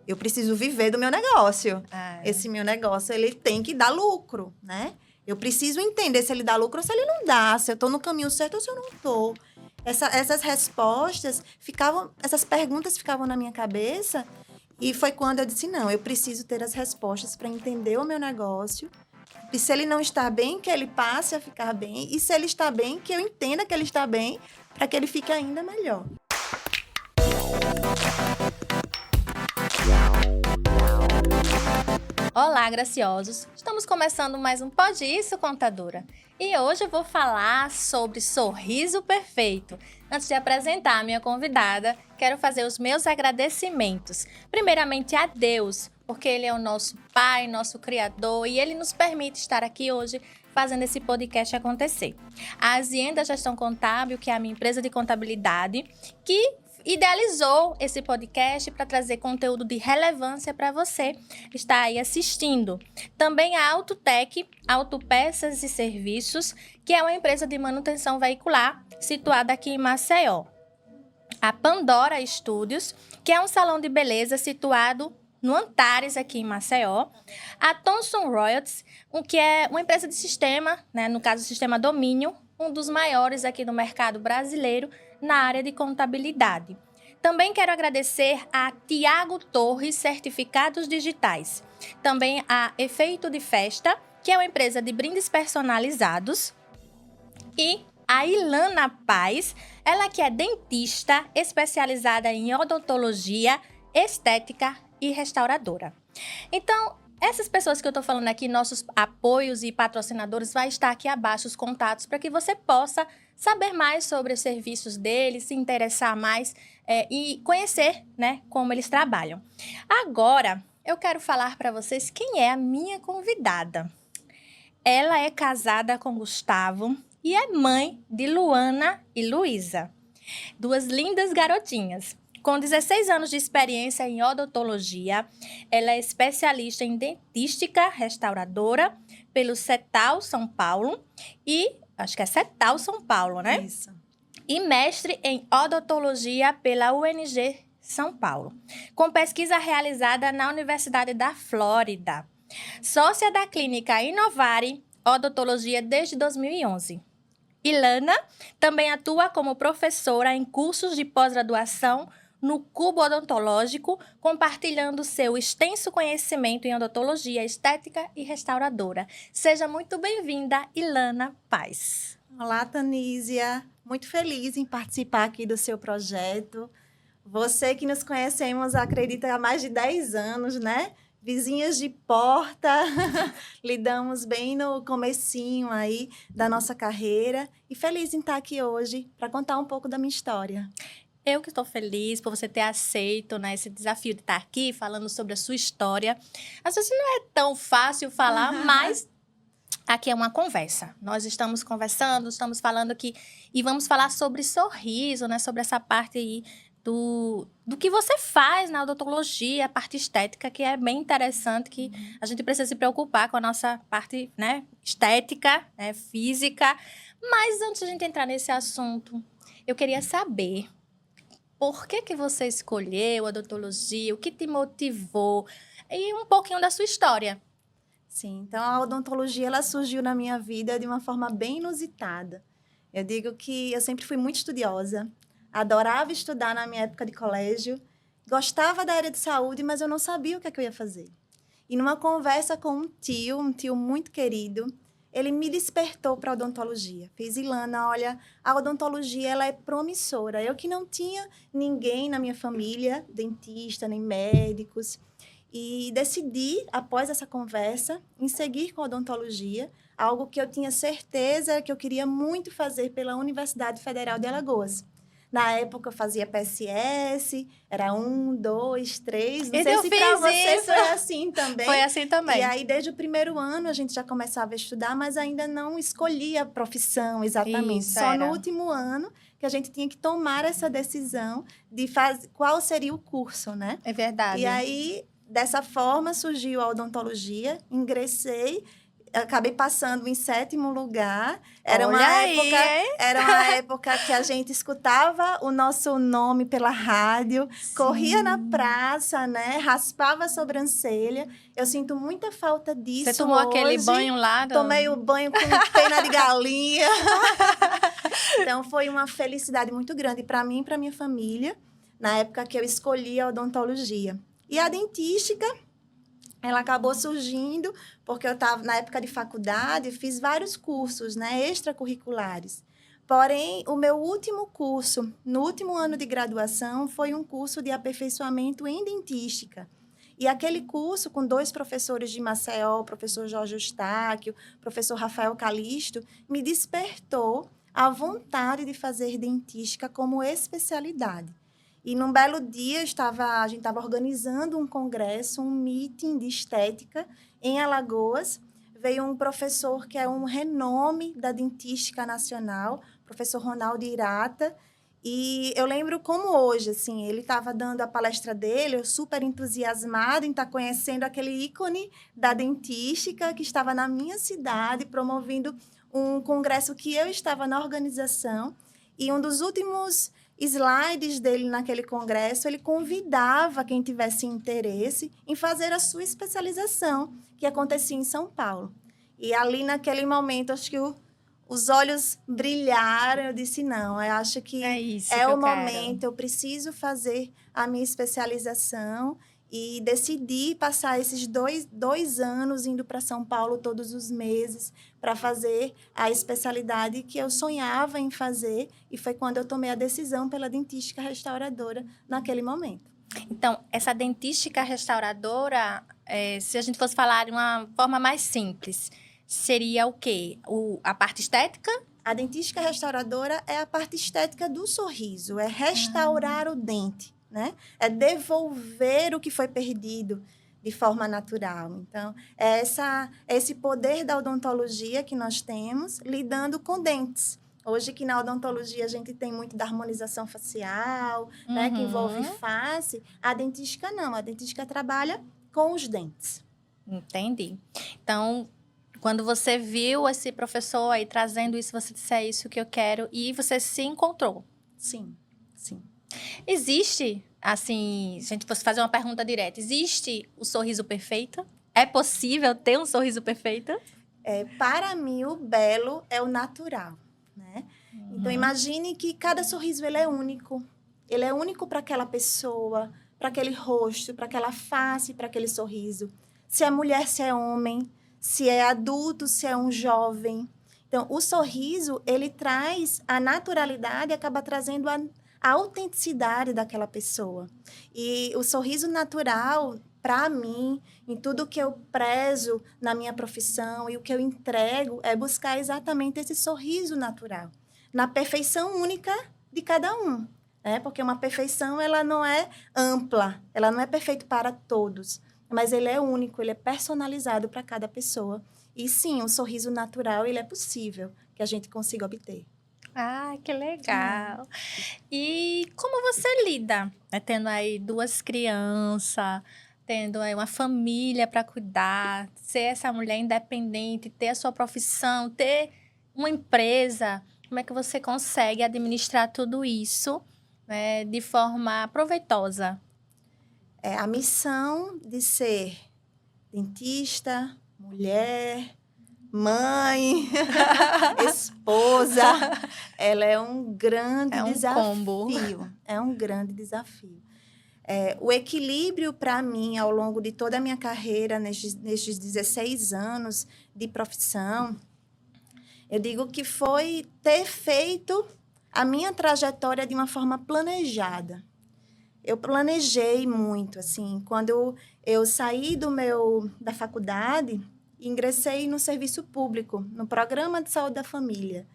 eu preciso viver do meu negócio. É. Esse meu negócio, ele tem que dar lucro, né? Eu preciso entender se ele dá lucro ou se ele não dá, se eu estou no caminho certo ou se eu não estou. Essas respostas essas perguntas ficavam na minha cabeça e foi quando eu disse, não, eu preciso ter as respostas para entender o meu negócio. E se ele não está bem, que ele passe a ficar bem. E se ele está bem, que eu entenda que ele está bem, para que ele fique ainda melhor. Olá, graciosos! Estamos começando mais um Pode Isso, Contadora. E hoje eu vou falar sobre sorriso perfeito. Antes de apresentar a minha convidada, quero fazer os meus agradecimentos. Primeiramente a Deus, porque Ele é o nosso Pai, nosso Criador, e Ele nos permite estar aqui hoje fazendo esse podcast acontecer. A Azienda Gestão Contábil, que é a minha empresa de contabilidade, que idealizou esse podcast para trazer conteúdo de relevância para você que está aí assistindo. Também a Autotec, Autopeças e Serviços, que é uma empresa de manutenção veicular situada aqui em Maceió. A Pandora Studios, que é um salão de beleza situado no Antares, aqui em Maceió. A Thomson Reuters, que é uma empresa de sistema, né, no caso, o sistema Domínio, um dos maiores aqui no mercado brasileiro na área de contabilidade. Também quero agradecer a Tiago Torres Certificados Digitais. Também a Efeito de Festa, que é uma empresa de brindes personalizados. E a Ilana Paz, ela que é dentista especializada em odontologia, estética e restauradora. Então, essas pessoas que eu estou falando aqui, nossos apoios e patrocinadores, vai estar aqui abaixo os contatos para que você possa saber mais sobre os serviços deles, se interessar mais e conhecer, né, como eles trabalham. Agora, eu quero falar para vocês quem é a minha convidada. Ela é casada com Gustavo e é mãe de Luana e Luísa, duas lindas garotinhas. Com 16 anos de experiência em odontologia, ela é especialista em dentística restauradora pelo CETAL São Paulo e... acho que é CETAL São Paulo, né? Isso. E mestre em odontologia pela UNG São Paulo, com pesquisa realizada na Universidade da Flórida. Sócia da clínica Inovare Odontologia desde 2011. Ilana também atua como professora em cursos de pós-graduação no Cubo Odontológico, compartilhando seu extenso conhecimento em odontologia, estética e restauradora. Seja muito bem-vinda, Ilana Paz. Olá, Tanísia. Muito feliz em participar aqui do seu projeto. Você que nos conhecemos, acredita, há mais de 10 anos, né? Vizinhas de porta, lidamos bem no comecinho aí da nossa carreira. E feliz em estar aqui hoje para contar um pouco da minha história. Eu que estou feliz por você ter aceito, né, esse desafio de estar aqui falando sobre a sua história. Às vezes não é tão fácil falar, mas aqui é uma conversa. Nós estamos conversando, estamos falando aqui e vamos falar sobre sorriso, né, sobre essa parte aí do que você faz na odontologia, a parte estética, que é bem interessante, que a gente precisa se preocupar com a nossa parte, né, estética, né, física. Mas antes de a gente entrar nesse assunto, eu queria saber por que você escolheu a odontologia, o que te motivou e um pouquinho da sua história. Sim, então a odontologia ela surgiu na minha vida de uma forma bem inusitada. Eu digo que eu sempre fui muito estudiosa, adorava estudar na minha época de colégio, gostava da área de saúde, mas eu não sabia o que é que eu ia fazer. E numa conversa com um tio muito querido, ele me despertou para a odontologia. Fez, Ilana, olha, a odontologia ela é promissora. Eu que não tinha ninguém na minha família, dentista, nem médicos, e decidi, após essa conversa, em seguir com a odontologia, algo que eu tinha certeza que eu queria muito fazer pela Universidade Federal de Alagoas. Na época, eu fazia PSS, era 1, 2, 3. Não sei se para você foi assim também. Foi assim também. E aí, desde o primeiro ano, a gente já começava a estudar, mas ainda não escolhia a profissão exatamente. Isso, Só era no último ano que a gente tinha que tomar essa decisão de qual seria o curso, né? É verdade. E aí, dessa forma, surgiu a odontologia, ingressei. Eu acabei passando em 7º lugar. Era uma época que a gente escutava o nosso nome pela rádio, corria na praça, né? Raspava a sobrancelha. Eu sinto muita falta disso. Você tomou aquele banho lá? Tomei o banho com pena de galinha. Então, foi uma felicidade muito grande para mim e para minha família, na época que eu escolhi a odontologia. E a dentística, ela acabou surgindo porque eu estava na época de faculdade, fiz vários cursos, né, extracurriculares. Porém, o meu último curso, no último ano de graduação, foi um curso de aperfeiçoamento em dentística. E aquele curso, com 2 professores de Maceió, o professor Jorge Eustáquio, o professor Rafael Calisto, me despertou a vontade de fazer dentística como especialidade. E num belo dia, a gente estava organizando um congresso, um meeting de estética em Alagoas. Veio um professor que é um renome da dentística nacional, professor Ronaldo Irata. E eu lembro como hoje, assim, ele estava dando a palestra dele, eu super entusiasmada em estar conhecendo aquele ícone da dentística que estava na minha cidade, promovendo um congresso que eu estava na organização. E um dos últimos slides dele naquele congresso, ele convidava quem tivesse interesse em fazer a sua especialização, que acontecia em São Paulo. E ali, naquele momento, acho que os olhos brilharam. Eu disse, não, eu acho que é o momento, eu preciso fazer a minha especialização. E decidi passar esses dois anos indo para São Paulo todos os meses para fazer a especialidade que eu sonhava em fazer. E foi quando eu tomei a decisão pela dentística restauradora naquele momento. Então, essa dentística restauradora, se a gente fosse falar de uma forma mais simples, seria o quê? A parte estética? A dentística restauradora é a parte estética do sorriso, é restaurar o dente. Né? É devolver o que foi perdido de forma natural. Então, é esse poder da odontologia que nós temos lidando com dentes. Hoje, que na odontologia a gente tem muito da harmonização facial, né, que envolve face, a dentística não. A dentística trabalha com os dentes. Entendi. Então, quando você viu esse professor aí trazendo isso, você disse, é isso que eu quero, e você se encontrou? Sim, sim. Existe, assim, se a gente fosse fazer uma pergunta direta, existe o sorriso perfeito? É possível ter um sorriso perfeito? Para mim, o belo é o natural, né? Então, imagine que cada sorriso ele é único. Ele é único para aquela pessoa, para aquele rosto, para aquela face, para aquele sorriso. Se é mulher, se é homem, se é adulto, se é um jovem. Então, o sorriso, ele traz a naturalidade e acaba trazendo a autenticidade daquela pessoa. E o sorriso natural, para mim, em tudo que eu prezo na minha profissão e o que eu entrego, é buscar exatamente esse sorriso natural, na perfeição única de cada um. Né? Porque uma perfeição, ela não é ampla, ela não é perfeita para todos, mas ele é único, ele é personalizado para cada pessoa. E sim, o sorriso natural, ele é possível que a gente consiga obter. Ah, que legal. E como você lida, né, tendo aí 2 crianças, tendo aí uma família para cuidar, ser essa mulher independente, ter a sua profissão, ter uma empresa, como é que você consegue administrar tudo isso, né, de forma proveitosa? A missão de ser dentista, mulher, mãe, esposa, ela é um grande desafio. Combo. É um grande desafio. O equilíbrio, para mim, ao longo de toda a minha carreira, nestes 16 anos de profissão, eu digo que foi ter feito a minha trajetória de uma forma planejada. Eu planejei muito, assim, quando eu saí da faculdade, ingressei no serviço público, no Programa de Saúde da Família.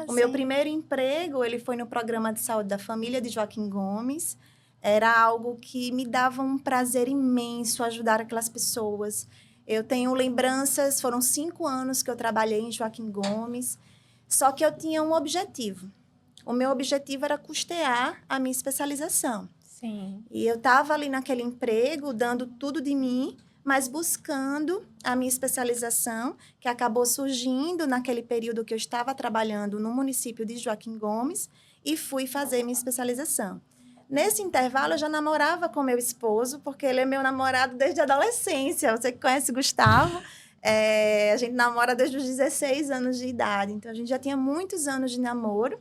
O meu primeiro emprego, ele foi no Programa de Saúde da Família de Joaquim Gomes. Era algo que me dava um prazer imenso ajudar aquelas pessoas. Eu tenho lembranças, foram 5 anos que eu trabalhei em Joaquim Gomes, só que eu tinha um objetivo. O meu objetivo era custear a minha especialização. Sim. E eu estava ali naquele emprego, dando tudo de mim, mas buscando a minha especialização, que acabou surgindo naquele período que eu estava trabalhando no município de Joaquim Gomes, e fui fazer minha especialização. Nesse intervalo, eu já namorava com meu esposo, porque ele é meu namorado desde a adolescência. Você que conhece o Gustavo, a gente namora desde os 16 anos de idade. Então, a gente já tinha muitos anos de namoro,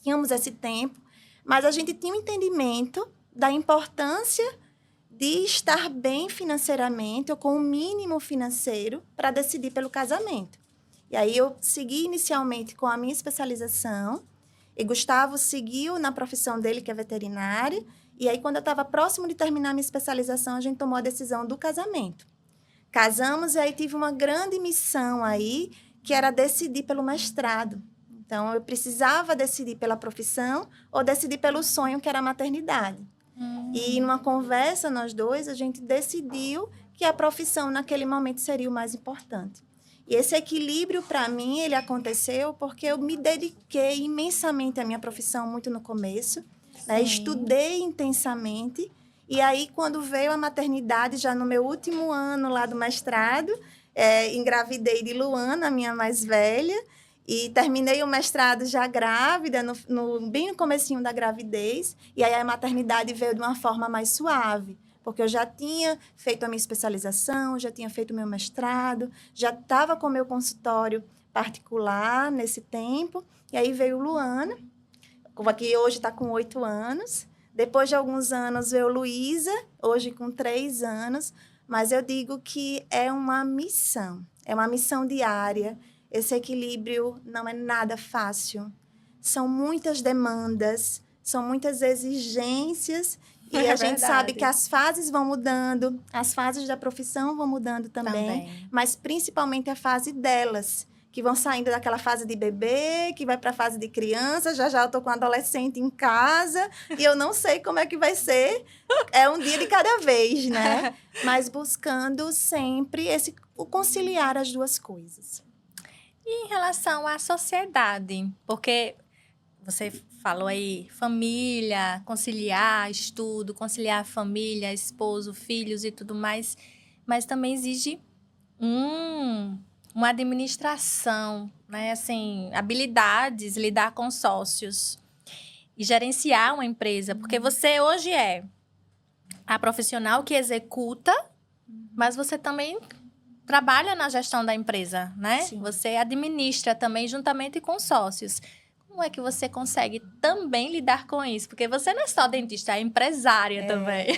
tínhamos esse tempo, mas a gente tinha um entendimento da importância de estar bem financeiramente ou com o mínimo financeiro para decidir pelo casamento. E aí, eu segui inicialmente com a minha especialização, e Gustavo seguiu na profissão dele, que é veterinário. E aí, quando eu estava próximo de terminar minha especialização, a gente tomou a decisão do casamento. Casamos e aí tive uma grande missão aí, que era decidir pelo mestrado. Então, eu precisava decidir pela profissão ou decidir pelo sonho, que era a maternidade. E numa conversa, nós dois, a gente decidiu que a profissão naquele momento seria o mais importante. E esse equilíbrio, para mim, ele aconteceu porque eu me dediquei imensamente à minha profissão muito no começo, né? Estudei intensamente. E aí, quando veio a maternidade, já no meu último ano lá do mestrado, engravidei de Luana, a minha mais velha, e terminei o mestrado já grávida, bem no comecinho da gravidez. E aí, a maternidade veio de uma forma mais suave, porque eu já tinha feito a minha especialização, já tinha feito o meu mestrado, já estava com o meu consultório particular nesse tempo. E aí veio Luana, que hoje está com 8 anos. Depois de alguns anos veio Luísa, hoje com 3 anos. Mas eu digo que é uma missão diária. Esse equilíbrio não é nada fácil. São muitas demandas, são muitas exigências. E a gente sabe que as fases vão mudando, as fases da profissão vão mudando também. Mas principalmente a fase delas, que vão saindo daquela fase de bebê, que vai para a fase de criança. Já eu estou com um adolescente em casa e eu não sei como é que vai ser. É um dia de cada vez, né? Mas buscando sempre o conciliar as duas coisas. E em relação à sociedade, porque você falou aí, família, conciliar estudo, conciliar família, esposo, filhos e tudo mais, mas também exige uma administração, né? Assim, habilidades, lidar com sócios e gerenciar uma empresa, porque você hoje é a profissional que executa, mas você também trabalha na gestão da empresa, né? Sim. Você administra também juntamente com sócios. Como é que você consegue também lidar com isso? Porque você não é só dentista, é empresária também.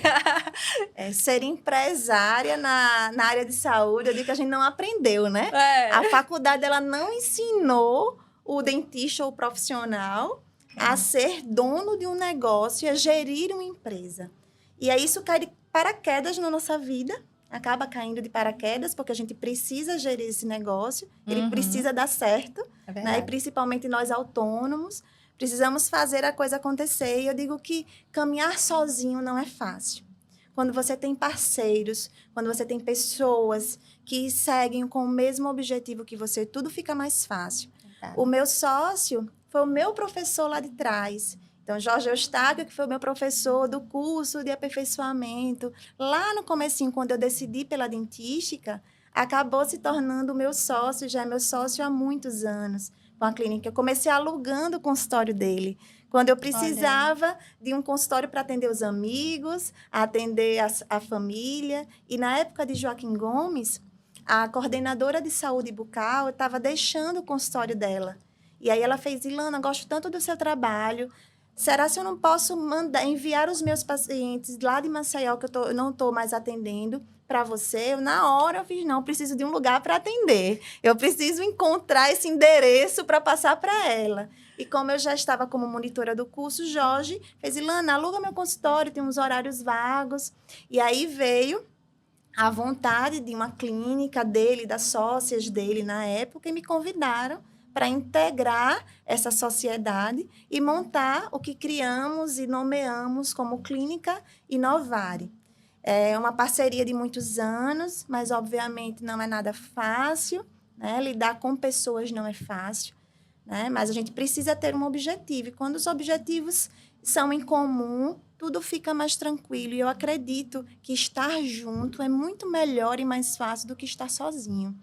Ser empresária na área de saúde, eu digo que a gente não aprendeu, né? A faculdade, ela não ensinou o dentista ou o profissional a ser dono de um negócio, a gerir uma empresa. E aí isso cai de paraquedas na nossa vida, acaba caindo de paraquedas, porque a gente precisa gerir esse negócio, ele precisa dar certo, né? E principalmente nós autônomos, precisamos fazer a coisa acontecer. E eu digo que caminhar sozinho não é fácil. Quando você tem parceiros, quando você tem pessoas que seguem com o mesmo objetivo que você, tudo fica mais fácil. O meu sócio foi o meu professor lá de trás. Então, Jorge Eustáquio, que foi o meu professor do curso de aperfeiçoamento, lá no comecinho, quando eu decidi pela dentística, acabou se tornando meu sócio, já é meu sócio há muitos anos, com a clínica. Eu comecei alugando o consultório dele, quando eu precisava de um consultório para atender os amigos, atender a família. E na época de Joaquim Gomes, a coordenadora de saúde bucal estava deixando o consultório dela. E aí ela fez: Ilana, gosto tanto do seu trabalho, será se eu não posso enviar os meus pacientes lá de Maceió, que eu não estou mais atendendo, para você? Na hora eu fiz: não, preciso de um lugar para atender. Eu preciso encontrar esse endereço para passar para ela. E como eu já estava como monitora do curso, Jorge fez: Ilana, aluga meu consultório, tem uns horários vagos. E aí veio a vontade de uma clínica dele, das sócias dele na época, e me convidaram para integrar essa sociedade e montar o que criamos e nomeamos como Clínica Inovare. É uma parceria de muitos anos, mas, obviamente, não é nada fácil, né? Lidar com pessoas não é fácil, né? Mas a gente precisa ter um objetivo. E quando os objetivos são em comum, tudo fica mais tranquilo. E eu acredito que estar junto é muito melhor e mais fácil do que estar sozinho.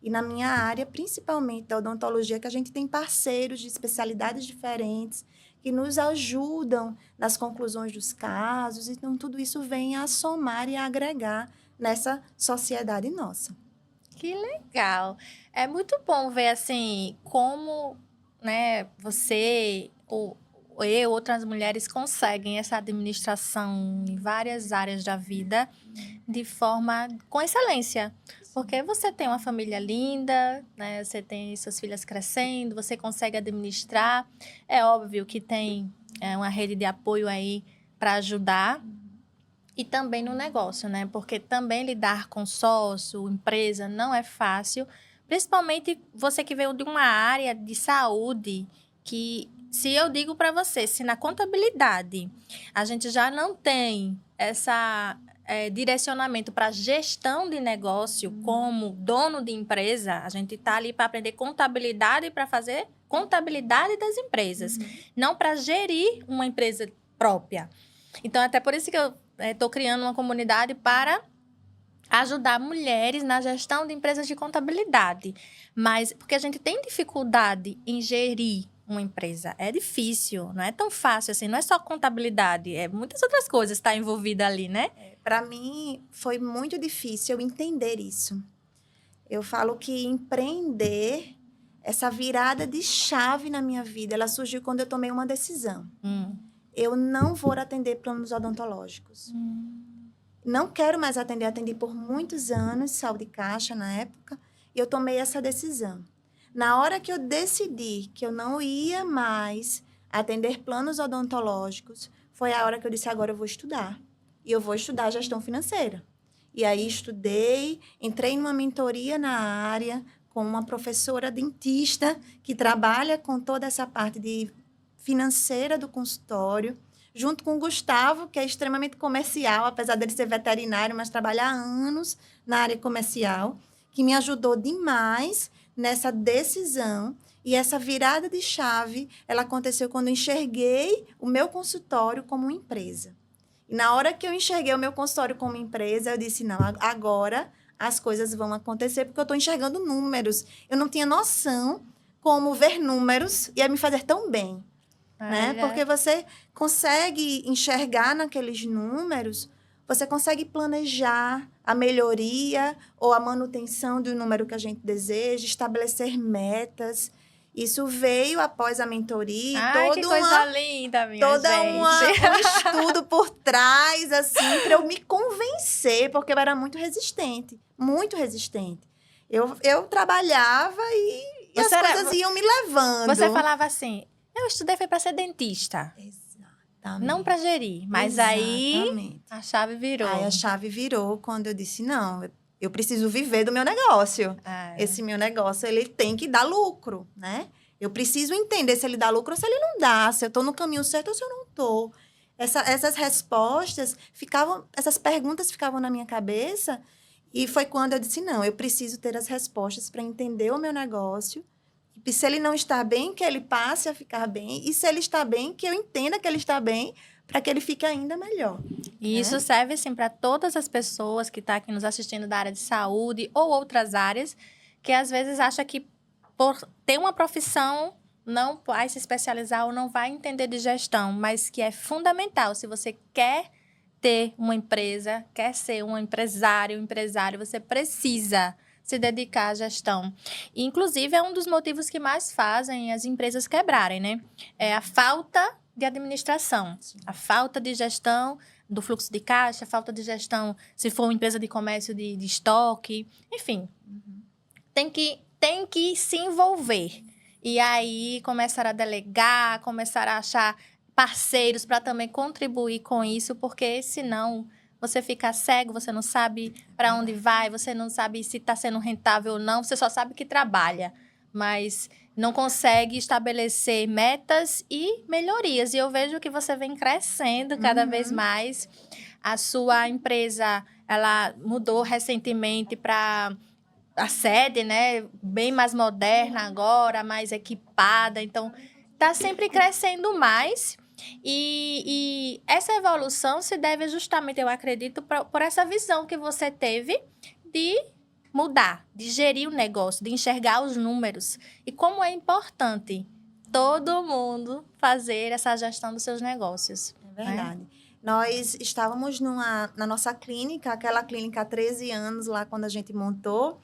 E na minha área, principalmente da odontologia, que a gente tem parceiros de especialidades diferentes que nos ajudam nas conclusões dos casos. Então, tudo isso vem a somar e a agregar nessa sociedade nossa. Que legal. É muito bom ver, assim, como, né, você, ou eu, outras mulheres conseguem essa administração em várias áreas da vida de forma com excelência. Porque você tem uma família linda, né? Você tem suas filhas crescendo, você consegue administrar. É óbvio que tem uma rede de apoio aí para ajudar. E também no negócio, né? Porque também lidar com sócio, empresa, não é fácil. Principalmente você que veio de uma área de saúde, que se eu digo para você, se na contabilidade a gente já não tem essa direcionamento para gestão de negócio como dono de empresa, a gente está ali para aprender contabilidade para fazer contabilidade das empresas, não para gerir uma empresa própria. Então, até por isso que eu estou criando uma comunidade para ajudar mulheres na gestão de empresas de contabilidade. Mas, porque a gente tem dificuldade em gerir uma empresa. É difícil, não é tão fácil assim. Não é só contabilidade, é muitas outras coisas que estão envolvidas ali, né? Para mim, foi muito difícil eu entender isso. Eu falo que empreender, essa virada de chave na minha vida, ela surgiu quando eu tomei uma decisão. Eu não vou atender planos odontológicos. Não quero mais atender. Atendi por muitos anos, saúde caixa na época, e eu tomei essa decisão. Na hora que eu decidi que eu não ia mais atender planos odontológicos, foi a hora que eu disse, agora eu vou estudar. E eu vou estudar gestão financeira. E aí estudei, entrei numa mentoria na área com uma professora dentista que trabalha com toda essa parte de financeira do consultório, junto com o Gustavo, que é extremamente comercial, apesar dele ser veterinário, mas trabalha há anos na área comercial, que me ajudou demais nessa decisão. E essa virada de chave, ela aconteceu quando eu enxerguei o meu consultório como uma empresa. E na hora que eu enxerguei o meu consultório como empresa, eu disse, não, agora as coisas vão acontecer, porque eu estou enxergando números. Eu não tinha noção como ver números ia me fazer tão bem. Né? Porque você consegue enxergar naqueles números, você consegue planejar a melhoria ou a manutenção do número que a gente deseja, estabelecer metas. Isso veio após a mentoria. Ai, que coisa linda, minha gente. Um estudo por trás, assim, para eu me convencer, porque eu era muito resistente. Muito resistente. Eu trabalhava e as coisas iam me levando. Você falava assim, eu estudei foi para ser dentista. Exatamente. Não para gerir. Mas aí a chave virou. Aí a chave virou quando eu disse, não, eu preciso viver do meu negócio. Esse meu negócio, ele tem que dar lucro, né? Eu preciso entender se ele dá lucro ou se ele não dá, se eu estou no caminho certo ou se eu não estou. Essas respostas essas perguntas ficavam na minha cabeça e foi quando eu disse, não, eu preciso ter as respostas para entender o meu negócio. E se ele não está bem, que ele passe a ficar bem. E se ele está bem, que eu entenda que ele está bem, para que ele fique ainda melhor. E isso serve, assim, para todas as pessoas que estão aqui nos assistindo da área de saúde ou outras áreas, que às vezes acha que por ter uma profissão não vai se especializar ou não vai entender de gestão, mas que é fundamental. Se você quer ter uma empresa, quer ser um empresário, você precisa se dedicar à gestão. E, inclusive, é um dos motivos que mais fazem as empresas quebrarem, né? É a falta de administração, a falta de gestão do fluxo de caixa, a falta de gestão, se for uma empresa de comércio de estoque, enfim. Tem que se envolver. E aí, começar a delegar, começar a achar parceiros para também contribuir com isso, porque senão você fica cego, você não sabe para onde vai, você não sabe se está sendo rentável ou não, você só sabe que trabalha, mas não consegue estabelecer metas e melhorias. E eu vejo que você vem crescendo cada vez mais. A sua empresa, ela mudou recentemente para a sede, né? Bem mais moderna agora, mais equipada. Então, está sempre crescendo mais. E essa evolução se deve justamente, eu acredito, por essa visão que você teve de mudar, de gerir o negócio, de enxergar os números. E como é importante todo mundo fazer essa gestão dos seus negócios. É verdade. Nós estávamos na nossa clínica, aquela clínica há 13 anos, lá quando a gente montou.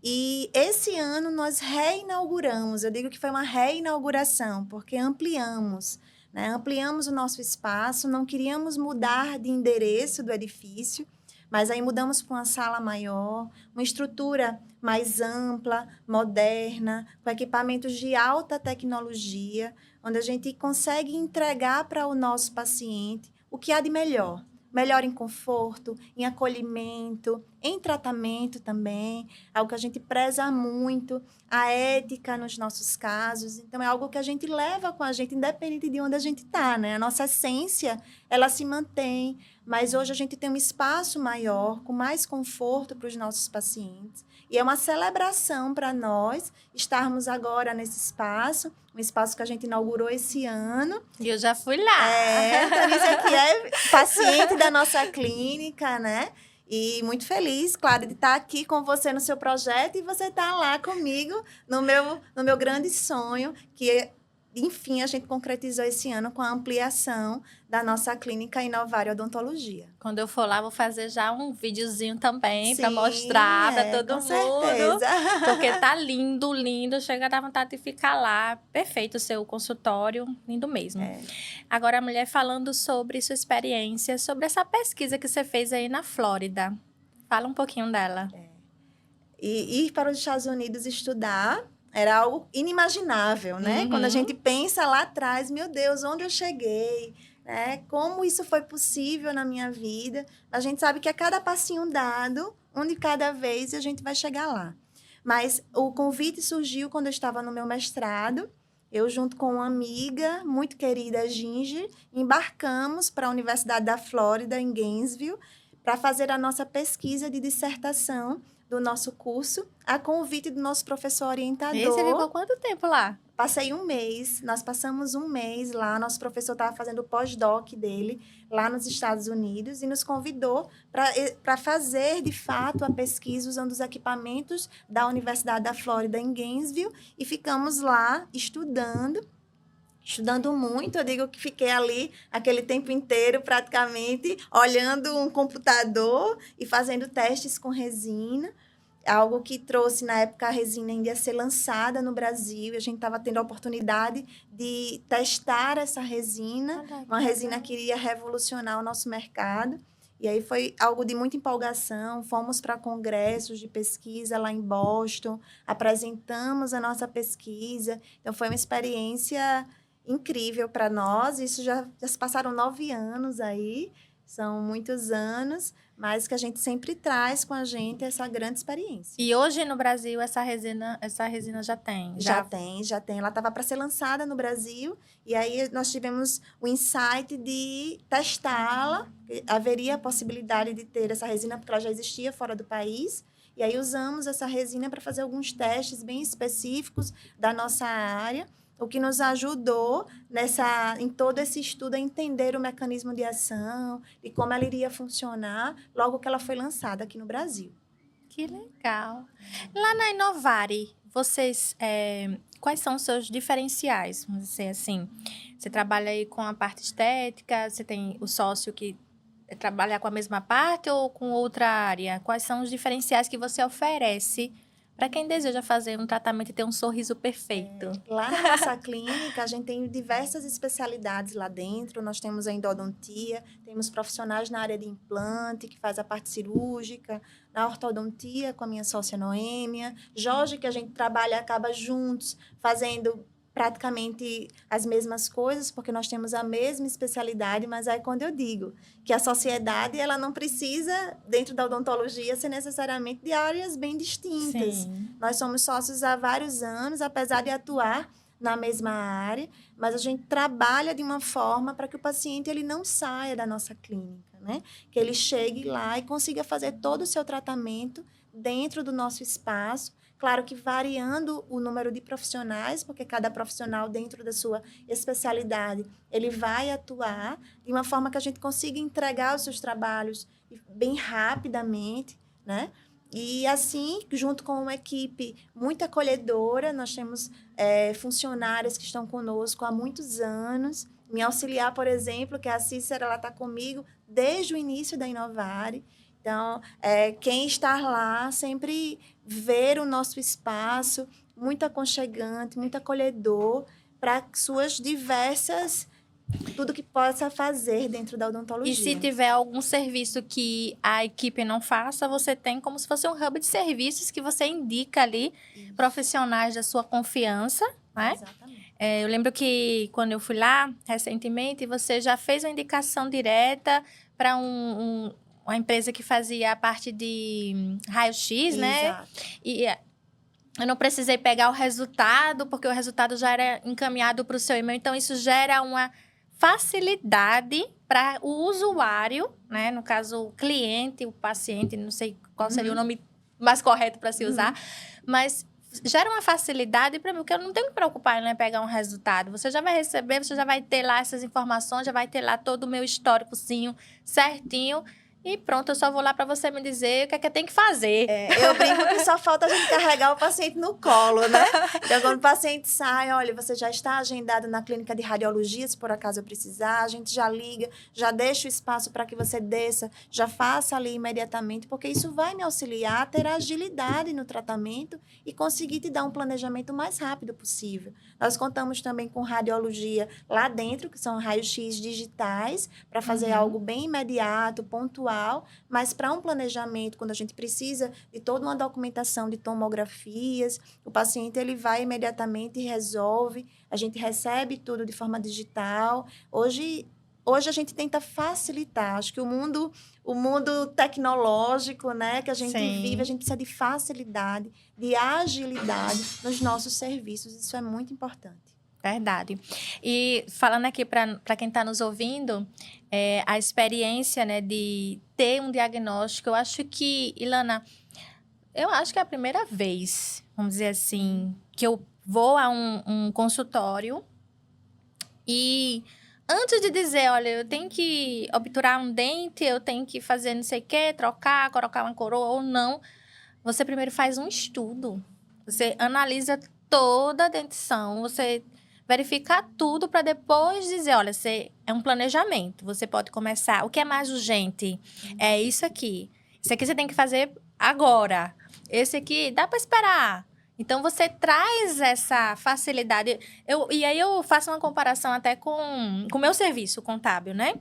E esse ano nós reinauguramos. Eu digo que foi uma reinauguração, porque ampliamos, né? Ampliamos o nosso espaço, não queríamos mudar de endereço do edifício, mas aí mudamos para uma sala maior, uma estrutura mais ampla, moderna, com equipamentos de alta tecnologia, onde a gente consegue entregar para o nosso paciente o que há de melhor. Melhor em conforto, em acolhimento, em tratamento também, algo que a gente preza muito, a ética nos nossos casos. Então, é algo que a gente leva com a gente, independente de onde a gente está, né? A nossa essência, ela se mantém, mas hoje a gente tem um espaço maior, com mais conforto para os nossos pacientes. E é uma celebração para nós estarmos agora nesse espaço, um espaço que a gente inaugurou esse ano. E eu já fui lá. Thaís aqui é paciente da nossa clínica, né? E muito feliz, claro, de estar aqui com você no seu projeto e você estar lá comigo no meu grande sonho, que, enfim, a gente concretizou esse ano com a ampliação da nossa clínica Inovar Odontologia. Quando eu for lá, vou fazer já um videozinho também para mostrar para todo mundo. Certeza. Porque tá lindo, lindo. Chega a dar vontade de ficar lá. Perfeito o seu consultório, lindo mesmo. Agora, a mulher falando sobre sua experiência, sobre essa pesquisa que você fez aí na Flórida. Fala um pouquinho dela. E ir para os Estados Unidos estudar era algo inimaginável, né? Uhum. Quando a gente pensa lá atrás, meu Deus, onde eu cheguei? Né? Como isso foi possível na minha vida? A gente sabe que a cada passinho dado, um de cada vez, a gente vai chegar lá. Mas o convite surgiu quando eu estava no meu mestrado. Eu, junto com uma amiga muito querida, Ginger, embarcamos para a Universidade da Flórida, em Gainesville, para fazer a nossa pesquisa de dissertação do nosso curso, a convite do nosso professor orientador. E você ficou quanto tempo lá? Passei um mês, nós passamos um mês lá, nosso professor estava fazendo o pós-doc dele lá nos Estados Unidos e nos convidou para fazer, de fato, a pesquisa usando os equipamentos da Universidade da Flórida em Gainesville e ficamos lá estudando muito. Eu digo que fiquei ali aquele tempo inteiro praticamente olhando um computador e fazendo testes com resina. Algo que trouxe, na época, a resina ainda ia ser lançada no Brasil. E a gente estava tendo a oportunidade de testar essa resina. Uma resina que iria revolucionar o nosso mercado. E aí foi algo de muita empolgação. Fomos para congressos de pesquisa lá em Boston. Apresentamos a nossa pesquisa. Então, foi uma experiência incrível para nós. Isso já se passaram 9 anos aí. São muitos anos, mas que a gente sempre traz com a gente essa grande experiência. E hoje no Brasil essa resina já tem? Já tem. Ela estava para ser lançada no Brasil e aí nós tivemos o insight de testá-la. Haveria a possibilidade de ter essa resina porque ela já existia fora do país. E aí usamos essa resina para fazer alguns testes bem específicos da nossa área, o que nos ajudou em todo esse estudo a entender o mecanismo de ação e como ela iria funcionar logo que ela foi lançada aqui no Brasil. Que legal. Lá na Inovari, vocês, quais são os seus diferenciais? Vamos dizer assim, você trabalha aí com a parte estética, você tem o sócio que trabalha com a mesma parte ou com outra área? Quais são os diferenciais que você oferece para quem deseja fazer um tratamento e ter um sorriso perfeito? Lá na nossa clínica, a gente tem diversas especialidades lá dentro. Nós temos a endodontia, temos profissionais na área de implante, que faz a parte cirúrgica, na ortodontia, com a minha sócia Noêmia. Jorge, que a gente trabalha, acaba juntos, fazendo praticamente as mesmas coisas, porque nós temos a mesma especialidade, mas aí quando eu digo que a sociedade, ela não precisa, dentro da odontologia, ser necessariamente de áreas bem distintas. Sim. Nós somos sócios há vários anos, apesar de atuar na mesma área, mas a gente trabalha de uma forma para que o paciente ele não saia da nossa clínica, né? Que ele chegue lá e consiga fazer todo o seu tratamento dentro do nosso espaço. Claro que variando o número de profissionais, porque cada profissional dentro da sua especialidade, ele vai atuar de uma forma que a gente consiga entregar os seus trabalhos bem rapidamente, né? E assim, junto com uma equipe muito acolhedora, nós temos funcionárias que estão conosco há muitos anos. Minha auxiliar, por exemplo, que é a Cícera, ela está comigo desde o início da Inovare. Então, quem está lá sempre ver o nosso espaço muito aconchegante, muito acolhedor para suas diversas, tudo que possa fazer dentro da odontologia. E se tiver algum serviço que a equipe não faça, você tem como se fosse um hub de serviços que você indica ali profissionais da sua confiança, né? Exatamente. Eu lembro que quando eu fui lá recentemente, você já fez uma indicação direta para uma empresa que fazia a parte de raio-x, né? Exato. E eu não precisei pegar o resultado, porque o resultado já era encaminhado para o seu e-mail. Então, isso gera uma facilidade para o usuário, né? No caso, o cliente, o paciente, não sei qual seria o nome mais correto para se usar, mas gera uma facilidade para mim, porque eu não tenho que me preocupar em pegar um resultado. Você já vai receber, você já vai ter lá essas informações, já vai ter lá todo o meu históricozinho certinho. E pronto, eu só vou lá para você me dizer o que é que tem que fazer. Eu brinco que só falta a gente carregar o paciente no colo, né? Então, quando o paciente sai, olha, você já está agendado na clínica de radiologia, se por acaso eu precisar, a gente já liga, já deixa o espaço para que você desça, já faça ali imediatamente, porque isso vai me auxiliar a ter agilidade no tratamento e conseguir te dar um planejamento o mais rápido possível. Nós contamos também com radiologia lá dentro, que são raios-x digitais, para fazer algo bem imediato, pontual, mas para um planejamento, quando a gente precisa de toda uma documentação de tomografias, o paciente ele vai imediatamente e resolve, a gente recebe tudo de forma digital. Hoje a gente tenta facilitar, acho que o mundo tecnológico, né, que a gente vive, a gente precisa de facilidade, de agilidade nos nossos serviços, isso é muito importante. Verdade. E falando aqui para quem está nos ouvindo, a experiência, né, de ter um diagnóstico, eu acho que, Ilana, eu acho que é a primeira vez, vamos dizer assim, que eu vou a um consultório e antes de dizer, olha, eu tenho que obturar um dente, eu tenho que fazer não sei o quê, colocar uma coroa ou não, você primeiro faz um estudo. Você analisa toda a dentição, você verificar tudo para depois dizer, olha, é um planejamento. Você pode começar. O que é mais urgente? É isso aqui. Isso aqui você tem que fazer agora. Esse aqui dá para esperar. Então, você traz essa facilidade. E aí, eu faço uma comparação até com o meu serviço contábil, né?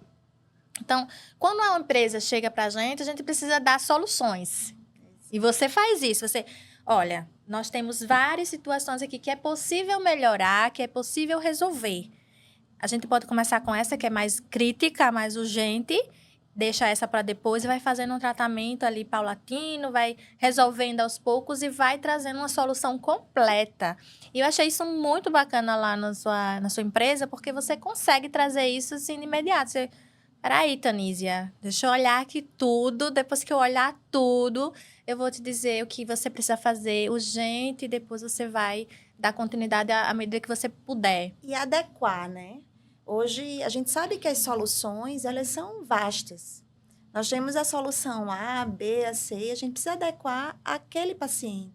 Então, quando uma empresa chega para a gente precisa dar soluções. E você faz isso. Olha, nós temos várias situações aqui que é possível melhorar, que é possível resolver. A gente pode começar com essa que é mais crítica, mais urgente, deixa essa para depois e vai fazendo um tratamento ali paulatino, vai resolvendo aos poucos e vai trazendo uma solução completa. E eu achei isso muito bacana lá na sua empresa, porque você consegue trazer isso assim de imediato. Peraí, Tanísia, deixa eu olhar aqui tudo. Depois que eu olhar tudo, eu vou te dizer o que você precisa fazer urgente e depois você vai dar continuidade à medida que você puder. E adequar, né? Hoje, a gente sabe que as soluções, elas são vastas. Nós temos a solução A, B, a C, a gente precisa adequar àquele paciente.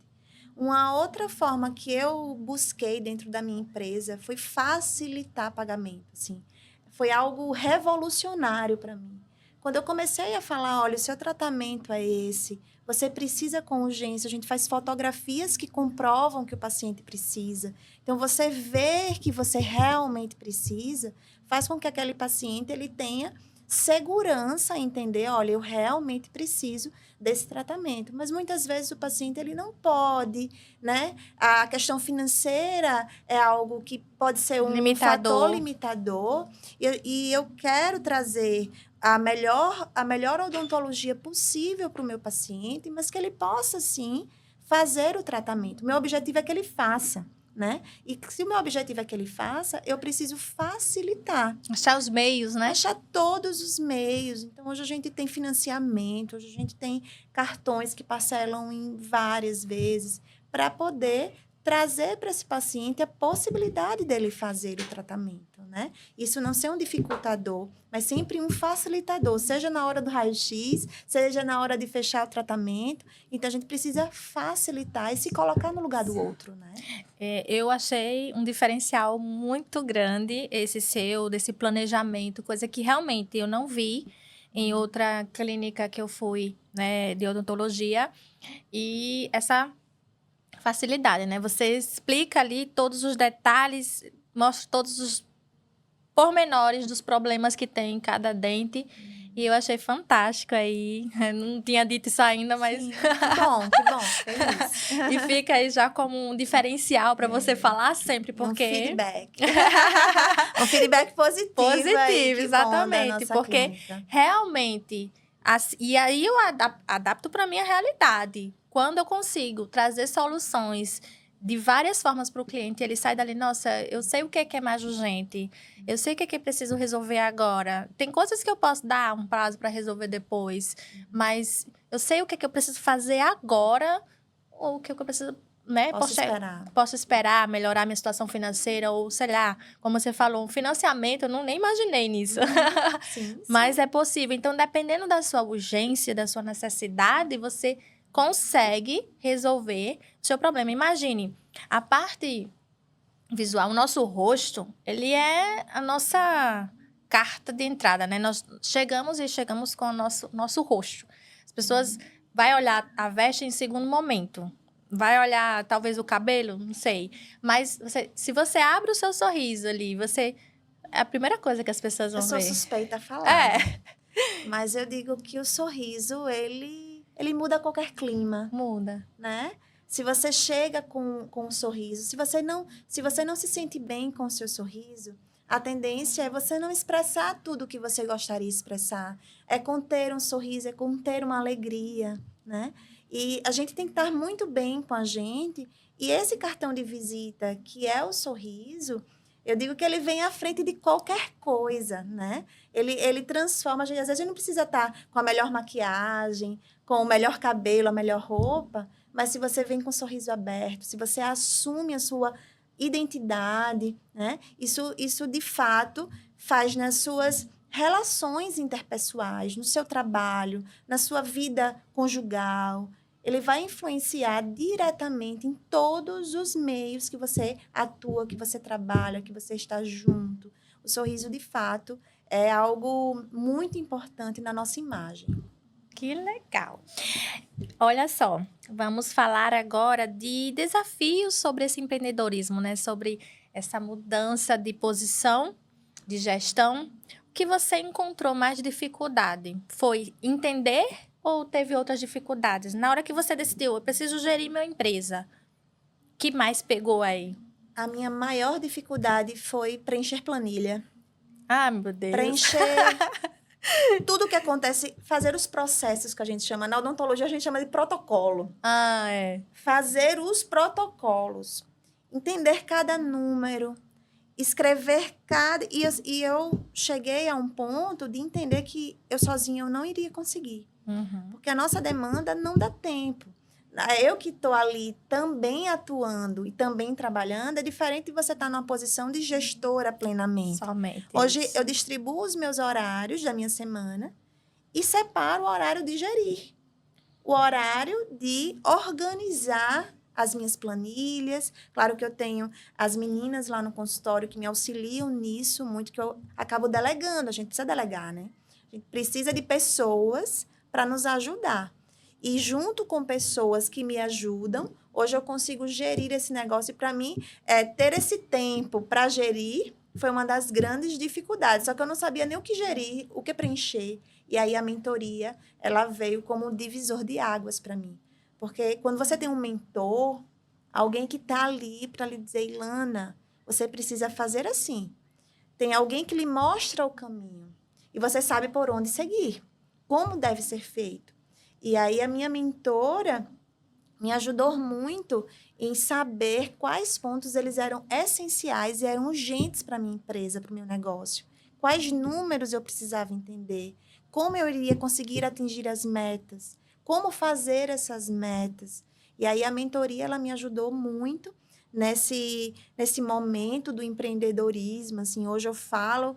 Uma outra forma que eu busquei dentro da minha empresa foi facilitar pagamento, assim. Foi algo revolucionário para mim. Quando eu comecei a falar, olha, o seu tratamento é esse, você precisa com urgência, a gente faz fotografias que comprovam que o paciente precisa. Então, você ver que você realmente precisa, faz com que aquele paciente ele tenha segurança em entender, olha, eu realmente preciso desse tratamento. Mas muitas vezes o paciente ele não pode, né? A questão financeira é algo que pode ser um fator limitador. E eu quero trazer a melhor odontologia possível para o meu paciente, mas que ele possa, sim, fazer o tratamento. Meu objetivo é que ele faça. Né? E se o meu objetivo é que ele faça, eu preciso facilitar. Achar os meios, né? Achar todos os meios. Então, hoje a gente tem financiamento, hoje a gente tem cartões que parcelam em várias vezes, para poder trazer para esse paciente a possibilidade dele fazer o tratamento, né? Isso não ser um dificultador, mas sempre um facilitador, seja na hora do raio-x, seja na hora de fechar o tratamento. Então, a gente precisa facilitar e se colocar no lugar do outro, né? Eu achei um diferencial muito grande esse seu, desse planejamento, coisa que realmente eu não vi em outra clínica que eu fui, né, de odontologia. E essa facilidade, né? Você explica ali todos os detalhes, mostra todos os pormenores dos problemas que tem em cada dente. E eu achei fantástico aí. Eu não tinha dito isso ainda, mas... Sim, que bom, feliz. E fica aí já como um diferencial para você falar sempre, porque... Um feedback. Um feedback positivo. Positivo, aí, que exatamente. bom da nossa Porque clínica. realmente... E aí eu adapto para minha realidade. Quando eu consigo trazer soluções de várias formas para o cliente, ele sai dali, nossa, eu sei o que é mais urgente, eu sei o que é preciso resolver agora. Tem coisas que eu posso dar um prazo para resolver depois, mas eu sei o que eu preciso fazer agora, ou o que eu preciso, né? Posso esperar, melhorar minha situação financeira, ou sei lá, como você falou, um financiamento, eu nem imaginei nisso. Sim. Mas é possível. Então, dependendo da sua urgência, da sua necessidade, você consegue resolver o seu problema. Imagine, a parte visual, o nosso rosto, ele é a nossa carta de entrada, né? Nós chegamos com o nosso rosto. As pessoas vai olhar a veste em segundo momento. Vai olhar, talvez, o cabelo, não sei. Mas se você abre o seu sorriso ali, é a primeira coisa que as pessoas vão ver. Eu sou suspeita a falar. Né? Mas eu digo que o sorriso, ele muda qualquer clima. Muda. Né? Se você chega com um sorriso, se você não se sente bem com o seu sorriso, a tendência é você não expressar tudo o que você gostaria de expressar. É conter um sorriso, é conter uma alegria, né? E a gente tem que estar muito bem com a gente. E esse cartão de visita, que é o sorriso, eu digo que ele vem à frente de qualquer coisa, né? Ele transforma. Às vezes a gente não precisa estar com a melhor maquiagem, com o melhor cabelo, a melhor roupa, mas se você vem com o sorriso aberto, se você assume a sua identidade, né? Isso de fato faz nas suas relações interpessoais, no seu trabalho, na sua vida conjugal. Ele vai influenciar diretamente em todos os meios que você atua, que você trabalha, que você está junto. O sorriso, de fato, é algo muito importante na nossa imagem. Que legal. Olha só, vamos falar agora de desafios sobre esse empreendedorismo, né? Sobre essa mudança de posição, de gestão. O que você encontrou mais dificuldade? Foi entender ou teve outras dificuldades? Na hora que você decidiu, eu preciso gerir minha empresa, o que mais pegou aí? A minha maior dificuldade foi preencher planilha. Ah, meu Deus. Preencher tudo o que acontece, fazer os processos que a gente chama, na odontologia a gente chama de protocolo. Ah, é. Fazer os protocolos, entender cada número, escrever cada... E eu cheguei a um ponto de entender que eu sozinha eu não iria conseguir. Uhum. Porque a nossa demanda não dá tempo. Eu que estou ali também atuando e também trabalhando, é diferente de você estar numa posição de gestora plenamente. Somente Hoje, isso. eu distribuo os meus horários da minha semana e separo o horário de gerir. O horário de organizar as minhas planilhas. Claro que eu tenho as meninas lá no consultório que me auxiliam nisso muito, que eu acabo delegando. A gente precisa delegar, né? A gente precisa de pessoas para nos ajudar. E junto com pessoas que me ajudam, hoje eu consigo gerir esse negócio. E para mim, ter esse tempo para gerir foi uma das grandes dificuldades. Só que eu não sabia nem o que gerir, o que preencher. E aí a mentoria, ela veio como um divisor de águas para mim. Porque quando você tem um mentor, alguém que está ali para lhe dizer, Ilana, você precisa fazer assim. Tem alguém que lhe mostra o caminho. E você sabe por onde seguir. Como deve ser feito. E aí a minha mentora me ajudou muito em saber quais pontos eles eram essenciais e eram urgentes para a minha empresa, para o meu negócio. Quais números eu precisava entender. Como eu iria conseguir atingir as metas. Como fazer essas metas. E aí a mentoria, ela me ajudou muito nesse momento do empreendedorismo, assim, hoje eu falo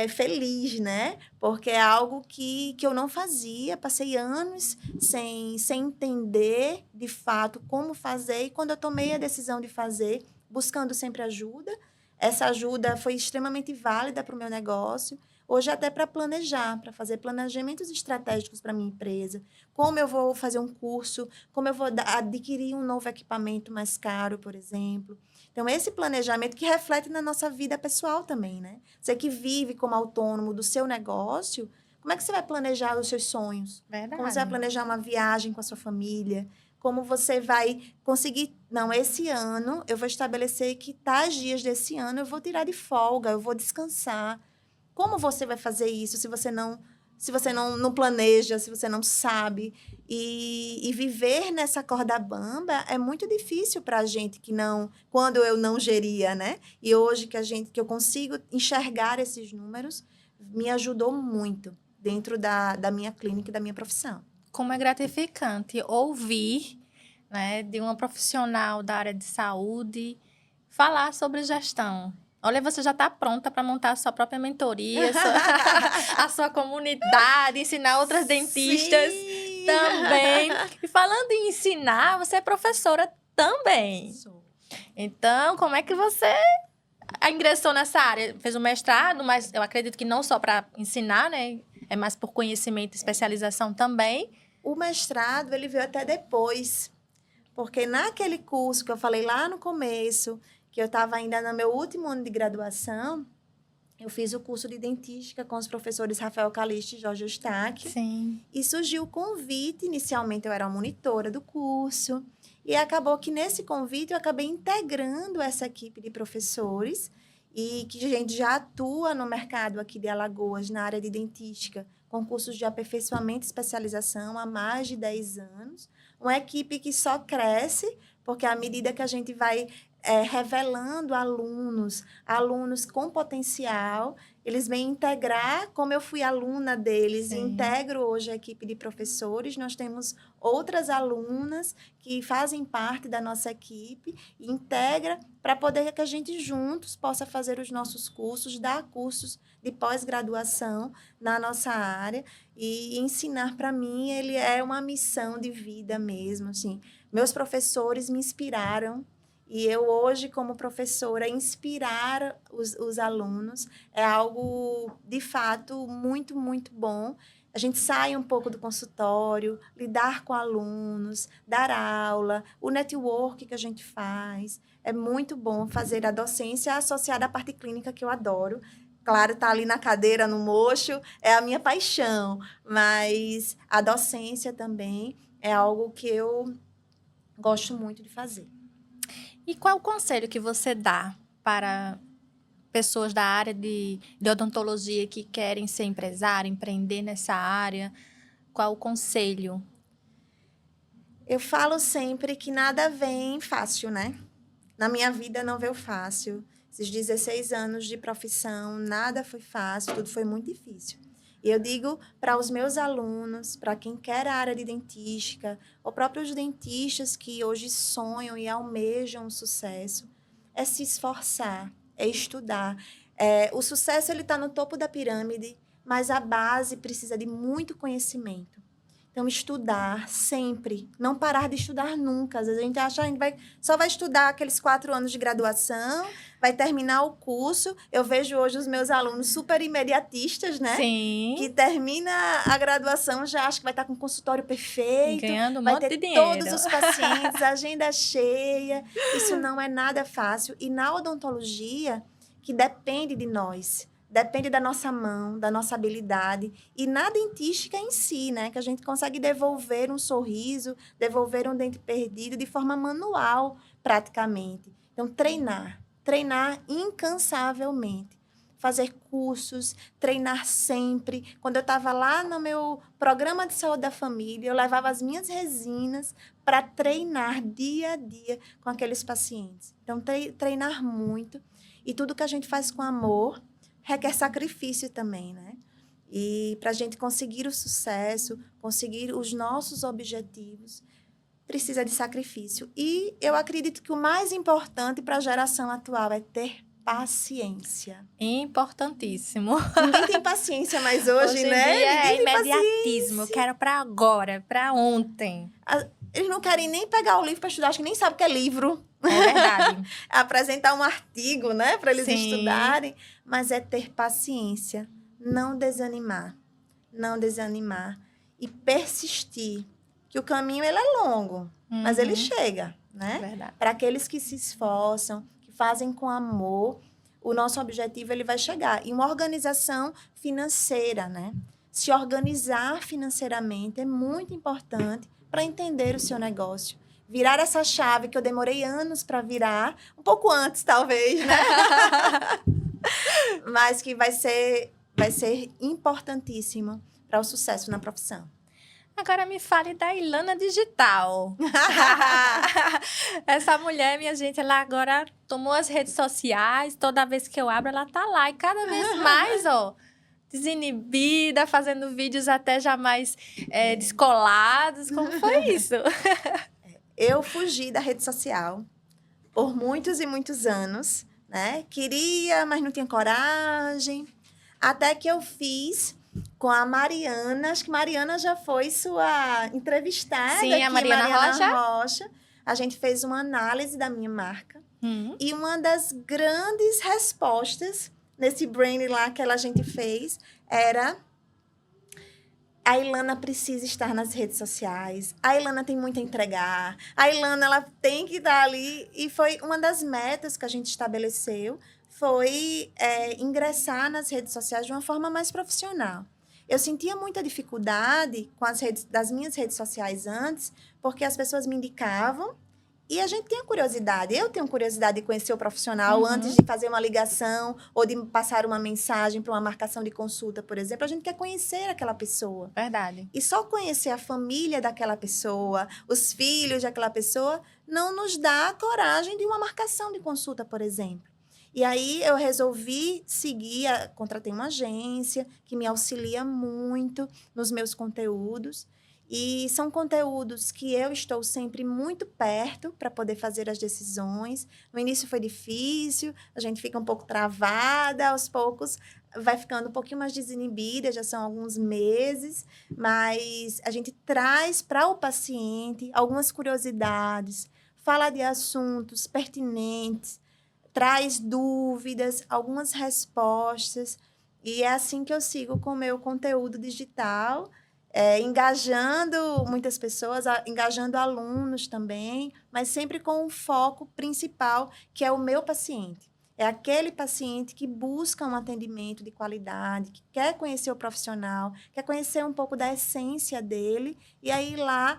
feliz, né? Porque é algo que eu não fazia, passei anos sem entender, de fato, como fazer, e quando eu tomei a decisão de fazer, buscando sempre ajuda, essa ajuda foi extremamente válida para o meu negócio, hoje até para planejar, para fazer planejamentos estratégicos para minha empresa, como eu vou fazer um curso, como eu vou adquirir um novo equipamento mais caro, por exemplo. Então, esse planejamento que reflete na nossa vida pessoal também, né? Você que vive como autônomo do seu negócio, como é que você vai planejar os seus sonhos? Verdade. Como você vai planejar uma viagem com a sua família? Como você vai conseguir... Não, esse ano eu vou estabelecer que tais dias desse ano eu vou tirar de folga, eu vou descansar. Como você vai fazer isso se você não planeja, se você não sabe? E viver nessa corda bamba é muito difícil para a gente que não... Quando eu não geria, né? E hoje que eu consigo enxergar esses números, me ajudou muito dentro da minha clínica e da minha profissão. Como é gratificante ouvir, né, de uma profissional da área de saúde falar sobre gestão. Olha, você já está pronta para montar a sua própria mentoria, a sua comunidade, ensinar outras dentistas Sim! também. E falando em ensinar, você é professora também. Sou. Então, como é que você ingressou nessa área? Fez um mestrado, mas eu acredito que não só para ensinar, né? É mais por conhecimento e especialização também. O mestrado, ele veio até depois, porque naquele curso que eu falei lá no começo, que eu estava ainda no meu último ano de graduação, eu fiz o curso de dentística com os professores Rafael Calixto e Jorge Eustáquio. Sim. E surgiu o convite, inicialmente eu era monitora do curso, e acabou que nesse convite eu acabei integrando essa equipe de professores, e que a gente já atua no mercado aqui de Alagoas, na área de dentística, com cursos de aperfeiçoamento e especialização há mais de 10 anos. Uma equipe que só cresce, porque à medida que a gente vai revelando alunos com potencial, eles vêm integrar, como eu fui aluna deles, e Sim. integro hoje a equipe de professores, nós temos outras alunas que fazem parte da nossa equipe, e integra para poder que a gente juntos possa fazer os nossos cursos, dar cursos de pós-graduação na nossa área, e ensinar, para mim, ele é uma missão de vida mesmo, assim. Meus professores me inspiraram, e eu hoje, como professora, inspirar os alunos é algo, de fato, muito, muito bom. A gente sai um pouco do consultório, lidar com alunos, dar aula, o network que a gente faz. É muito bom fazer a docência associada à parte clínica, que eu adoro. Claro, tá ali na cadeira, no mocho, é a minha paixão. Mas a docência também é algo que eu gosto muito de fazer. E qual o conselho que você dá para pessoas da área de odontologia que querem ser empresário, empreender nessa área? Qual o conselho? Eu falo sempre que nada vem fácil, né? Na minha vida não veio fácil. Esses 16 anos de profissão, nada foi fácil, tudo foi muito difícil. E eu digo para os meus alunos, para quem quer a área de dentística, ou próprios dentistas que hoje sonham e almejam o sucesso, é se esforçar, é estudar. O sucesso está no topo da pirâmide, mas a base precisa de muito conhecimento. Então, estudar sempre, não parar de estudar nunca. Às vezes a gente acha que a gente só vai estudar aqueles 4 anos de graduação, vai terminar o curso. Eu vejo hoje os meus alunos super imediatistas, né? Sim. Que termina a graduação, já acha que vai estar com o consultório perfeito, Ganhando um vai monte ter de dinheiro. todos os pacientes, agenda cheia. Isso não é nada fácil. E na odontologia, que depende de nós, depende da nossa mão, da nossa habilidade. E na dentística em si, né? Que a gente consegue devolver um sorriso, devolver um dente perdido de forma manual, praticamente. Então, treinar incansavelmente. Fazer cursos, treinar sempre. Quando eu estava lá no meu programa de saúde da família, eu levava as minhas resinas para treinar dia a dia com aqueles pacientes. Então, treinar muito. E tudo que a gente faz com amor requer sacrifício também, né? E para a gente conseguir o sucesso, conseguir os nossos objetivos, precisa de sacrifício. E eu acredito que o mais importante para a geração atual é ter paciência. Importantíssimo. Ninguém tem paciência mais hoje, Hoje em né? dia é Ninguém tem imediatismo. Eu quero pra agora, pra ontem. Eles não querem nem pegar o livro para estudar, acho que nem sabem o que é livro. É verdade. Apresentar um artigo, né, para eles Sim. estudarem. Mas é ter paciência, não desanimar. Não desanimar. E persistir. Que o caminho, ele é longo, mas ele chega, né? Verdade. Para aqueles que se esforçam, que fazem com amor, o nosso objetivo, ele vai chegar. E uma organização financeira, né? Se organizar financeiramente é muito importante para entender o seu negócio. Virar essa chave que eu demorei anos para virar, um pouco antes, talvez, né? Mas que vai ser importantíssimo para o sucesso na profissão. Agora me fale da Ilana Digital. Essa mulher, minha gente, ela agora tomou as redes sociais. Toda vez que eu abro, ela tá lá. E cada vez mais, ó, desinibida, fazendo vídeos até já mais descolados. Como foi isso? Eu fugi da rede social por muitos e muitos anos, né? Queria, mas não tinha coragem. Até que eu fiz com a Mariana, acho que Mariana já foi sua entrevistada. Sim, aqui, a Mariana Rocha. A gente fez uma análise da minha marca. E uma das grandes respostas nesse brain lá que a gente fez era: a Ilana precisa estar nas redes sociais, a Ilana tem muito a entregar, a Ilana ela tem que estar ali. E foi uma das metas que a gente estabeleceu, foi ingressar nas redes sociais de uma forma mais profissional. Eu sentia muita dificuldade com das minhas redes sociais antes, porque as pessoas me indicavam e a gente tinha curiosidade. Eu tenho curiosidade de conhecer o profissional antes de fazer uma ligação ou de passar uma mensagem para uma marcação de consulta, por exemplo. A gente quer conhecer aquela pessoa. Verdade. E só conhecer a família daquela pessoa, os filhos daquela pessoa, não nos dá a coragem de uma marcação de consulta, por exemplo. E aí eu resolvi seguir, contratei uma agência que me auxilia muito nos meus conteúdos. E são conteúdos que eu estou sempre muito perto para poder fazer as decisões. No início foi difícil, a gente fica um pouco travada, aos poucos vai ficando um pouquinho mais desinibida, já são alguns meses, mas a gente traz para o paciente algumas curiosidades, fala de assuntos pertinentes, traz dúvidas, algumas respostas, e é assim que eu sigo com o meu conteúdo digital, engajando muitas pessoas, engajando alunos também, mas sempre com um foco principal, que é o meu paciente. É aquele paciente que busca um atendimento de qualidade, que quer conhecer o profissional, quer conhecer um pouco da essência dele. E aí lá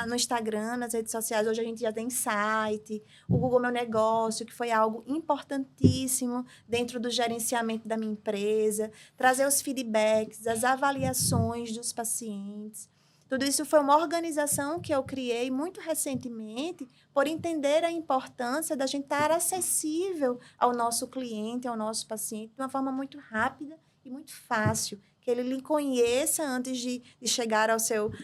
no Instagram, nas redes sociais, hoje a gente já tem site, o Google Meu Negócio, que foi algo importantíssimo dentro do gerenciamento da minha empresa, trazer os feedbacks, as avaliações dos pacientes. Tudo isso foi uma organização que eu criei muito recentemente por entender a importância da gente estar acessível ao nosso cliente, ao nosso paciente, de uma forma muito rápida e muito fácil. Que ele lhe conheça antes de chegar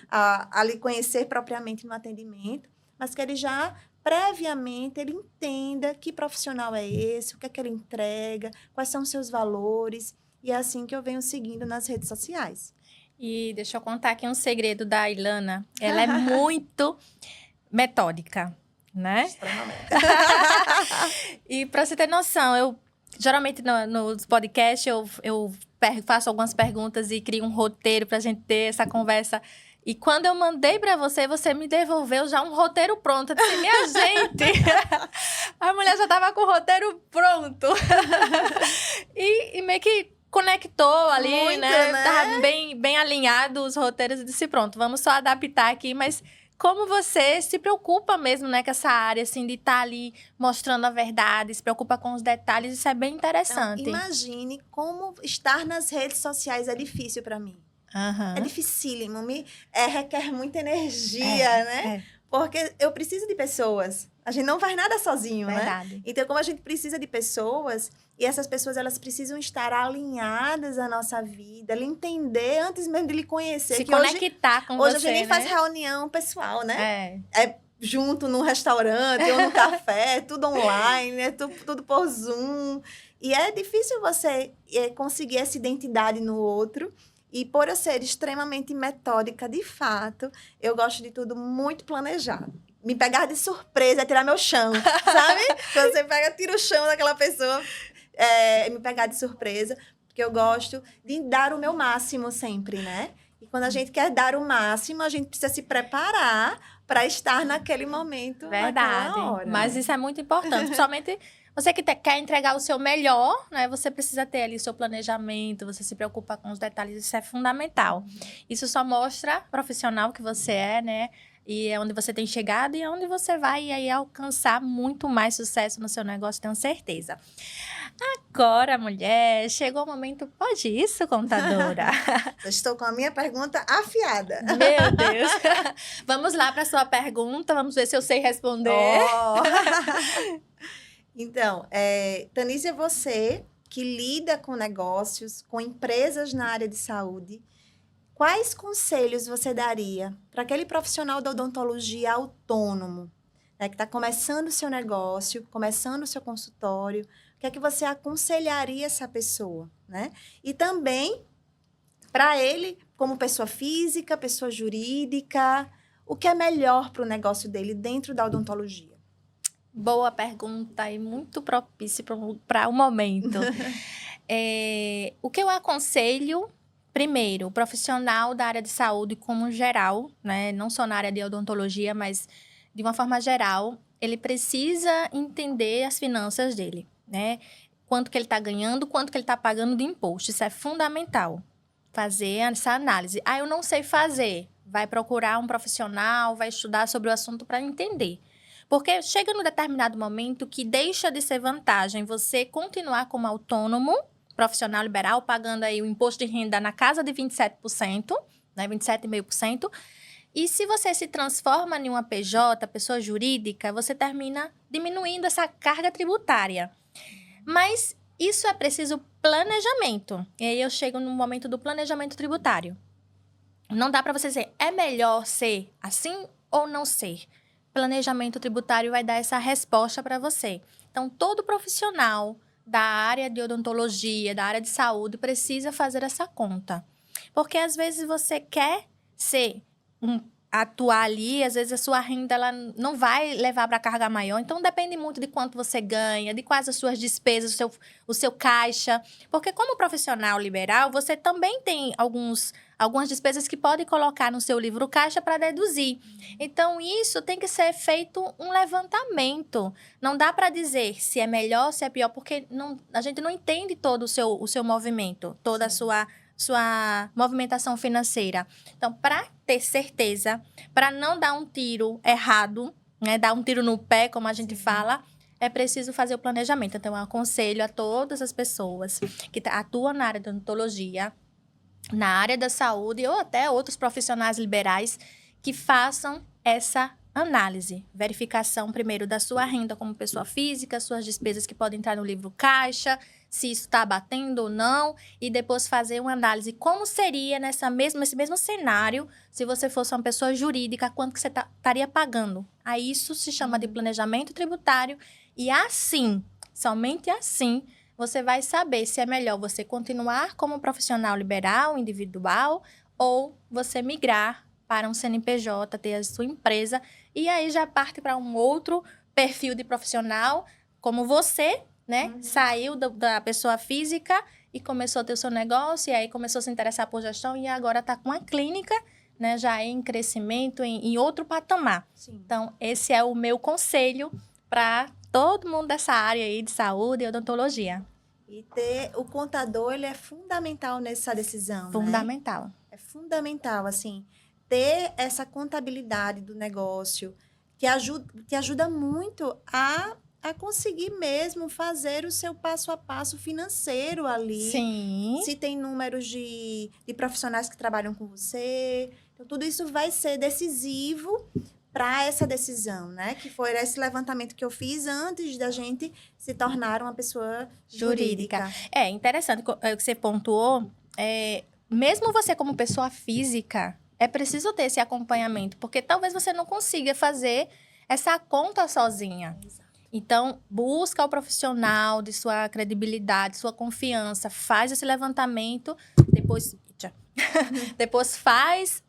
a lhe conhecer propriamente no atendimento, mas que ele já, previamente, ele entenda que profissional é esse, o que é que ele entrega, quais são os seus valores. E é assim que eu venho seguindo nas redes sociais. E deixa eu contar aqui um segredo da Ilana. Ela é muito metódica, né? Extremamente. E para você ter noção, eu geralmente nos podcasts eu faço algumas perguntas e crio um roteiro para a gente ter essa conversa. E quando eu mandei para você, você me devolveu já um roteiro pronto. Eu disse, minha gente, a mulher já estava com o roteiro pronto. E meio que conectou ali, muito, né? né? Tava bem alinhado os roteiros. E disse, pronto, vamos só adaptar aqui. Mas como você se preocupa mesmo, né, com essa área, assim, de estar ali mostrando a verdade, se preocupa com os detalhes, isso é bem interessante. Então, imagine como estar nas redes sociais é difícil para mim. É dificílimo, requer muita energia, né? Porque eu preciso de pessoas. A gente não faz nada sozinho, Verdade. né? Então, como a gente precisa de pessoas, e essas pessoas, elas precisam estar alinhadas à nossa vida, lhe entender antes mesmo de lhe conhecer. Se que hoje, conectar com hoje você, a gente nem né? faz reunião pessoal, né? É. Junto num restaurante ou no café, tudo online, tudo por Zoom. E é difícil você conseguir essa identidade no outro. E por eu ser extremamente metódica, de fato, eu gosto de tudo muito planejado. Me pegar de surpresa é tirar meu chão, sabe? Quando você pega, tira o chão daquela pessoa, me pegar de surpresa, porque eu gosto de dar o meu máximo sempre, né? E quando a gente quer dar o máximo, a gente precisa se preparar para estar naquele momento, Verdade. naquela hora. Mas isso é muito importante. Principalmente você que quer entregar o seu melhor, né? Você precisa ter ali o seu planejamento, você se preocupa com os detalhes, isso é fundamental. Isso só mostra profissional que você é, né? E é onde você tem chegado e é onde você vai aí alcançar muito mais sucesso no seu negócio, tenho certeza. Agora, mulher, chegou o momento, pode isso, contadora? Eu estou com a minha pergunta afiada. Meu Deus. Vamos lá para a sua pergunta, vamos ver se eu sei responder. Oh. Então, Tanísia, você que lida com negócios, com empresas na área de saúde, quais conselhos você daria para aquele profissional da odontologia autônomo, né, que está começando o seu negócio, começando o seu consultório? O que é que você aconselharia essa pessoa, né? E também, para ele, como pessoa física, pessoa jurídica, o que é melhor para o negócio dele dentro da odontologia? Boa pergunta e muito propício para o momento. O que eu aconselho, primeiro, o profissional da área de saúde como geral, né? Não só na área de odontologia, mas de uma forma geral, ele precisa entender as finanças dele, né? Quanto que ele está ganhando, quanto que ele está pagando de imposto. Isso é fundamental, fazer essa análise. Eu não sei fazer. Vai procurar um profissional, vai estudar sobre o assunto para entender. Porque chega num determinado momento que deixa de ser vantagem você continuar como autônomo, profissional liberal, pagando aí o imposto de renda na casa de 27%, né, 27,5%. E se você se transforma em uma PJ, pessoa jurídica, você termina diminuindo essa carga tributária. Mas isso é preciso planejamento. E aí eu chego no momento do planejamento tributário. Não dá para você dizer, é melhor ser assim ou não ser? Planejamento tributário vai dar essa resposta para você. Então, todo profissional da área de odontologia, da área de saúde, precisa fazer essa conta. Porque, às vezes, você quer atuar ali, às vezes a sua renda ela não vai levar para carga maior. Então, depende muito de quanto você ganha, de quais as suas despesas, o seu caixa. Porque, como profissional liberal, você também tem algumas despesas que pode colocar no seu livro caixa para deduzir. Então, isso tem que ser feito um levantamento. Não dá para dizer se é melhor, se é pior, porque a gente não entende todo o seu movimento, toda a sua movimentação financeira. Então, para ter certeza, para não dar um tiro errado, né, dar um tiro no pé, como a gente fala, é preciso fazer o planejamento. Então, eu aconselho a todas as pessoas que atuam na área de odontologia, na área da saúde ou até outros profissionais liberais que façam essa análise. Verificação primeiro da sua renda como pessoa física, suas despesas que podem entrar no livro caixa, se isso está batendo ou não, e depois fazer uma análise como seria nesse mesmo cenário se você fosse uma pessoa jurídica, quanto que você estaria pagando. Aí isso se chama de planejamento tributário e assim, somente assim, você vai saber se é melhor você continuar como profissional liberal, individual, ou você migrar para um CNPJ, ter a sua empresa, e aí já parte para um outro perfil de profissional, como você, né? Saiu da pessoa física e começou a ter o seu negócio, e aí começou a se interessar por gestão, e agora está com a clínica, né? Já em crescimento, em outro patamar. Sim. Então, esse é o meu conselho para todo mundo dessa área aí de saúde e odontologia. E o contador, ele é fundamental nessa decisão, Fundamental. Né? É fundamental, assim, ter essa contabilidade do negócio que ajuda muito a conseguir mesmo fazer o seu passo a passo financeiro ali. Sim. Se tem números de profissionais que trabalham com você. Então, tudo isso vai ser decisivo para essa decisão, né? Que foi esse levantamento que eu fiz antes da gente se tornar uma pessoa jurídica. É interessante o que você pontuou. Mesmo você como pessoa física, é preciso ter esse acompanhamento, porque talvez você não consiga fazer essa conta sozinha. Exato. Então, busca o profissional de sua credibilidade, sua confiança, faz esse levantamento, depois faz